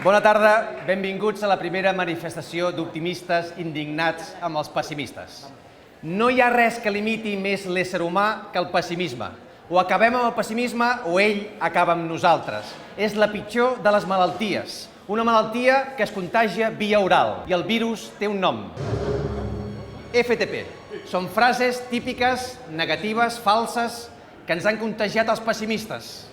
Bona tarda, benvinguts a la primera manifestació d'optimistes indignats amb els pessimistes. No hi ha res que limiti més l'ésser humà que el pessimisme. O acabem amb el pessimisme o ell acaba amb nosaltres. És la pitjor de les malalties. Una malaltia que es contagia via oral i el virus té un nom. FTP. Són frases típiques, negatives, falses, que ens han contagiat els pessimistes.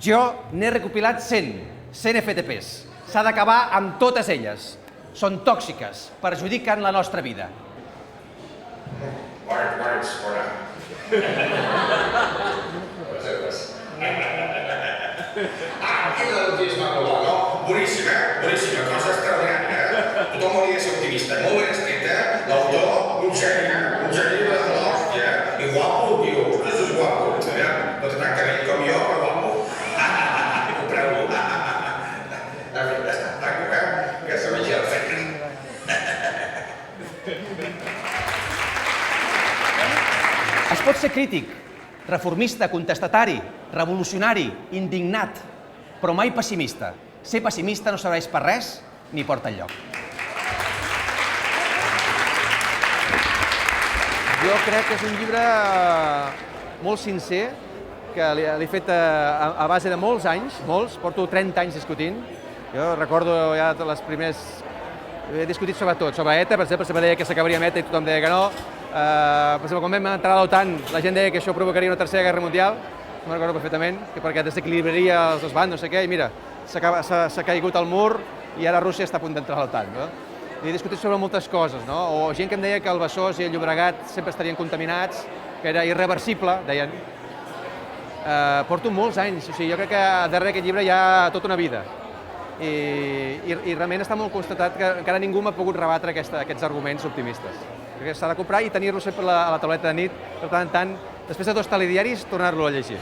Jo n'he recopilat 100 FTPs. S'ha d'acabar amb totes elles. Són tòxiques, perjudiquen la nostra vida. Quina notícia global, no? Boníssima, cosa extraordinària. Tothom hauria de ser optimista, molt ben escrita, l'autor, un geni de l'hòstia, i guapo, tio, ostres, és guapo, no té tant cabell com jo, però guapo. Compreu-lo. En fi, ja està, tanco, que se vegi el fet. Es pot ser crític, reformista, contestatari, revolucionari, indignat, però mai pessimista. Ser pessimista no serveix per res ni porta enlloc. Jo crec que és un llibre molt sincer, que l'he fet a base de molts anys, porto 30 anys discutint. Jo recordo ja les primers... He discutit sobre tot, sobre ETA, per exemple, sempre deia que s'acabaria amb ETA i tothom deia que no. Per exemple, quan vam entrar a l'OTAN, la gent deia que això provocaria una tercera guerra mundial, no recordo perfectament, perquè desequilibraria els dos bancs, no sé què, i mira, s'ha caigut el mur i ara Rússia està a punt d'entrar a l'OTAN. He discutit sobre moltes coses, o gent que em deia que el Besòs i el Llobregat sempre estarien contaminats, que era irreversible, deien. Porto molts anys, o sigui, jo crec que darrere aquest llibre hi ha tota una vida. I realment està molt constatat que encara ningú m'ha pogut rebatre aquests arguments optimistes. Crec que s'ha de comprar i tenir-lo sempre a la tauleta de nit, per tant en tant, després de 2 telediaris, tornar-lo a llegir.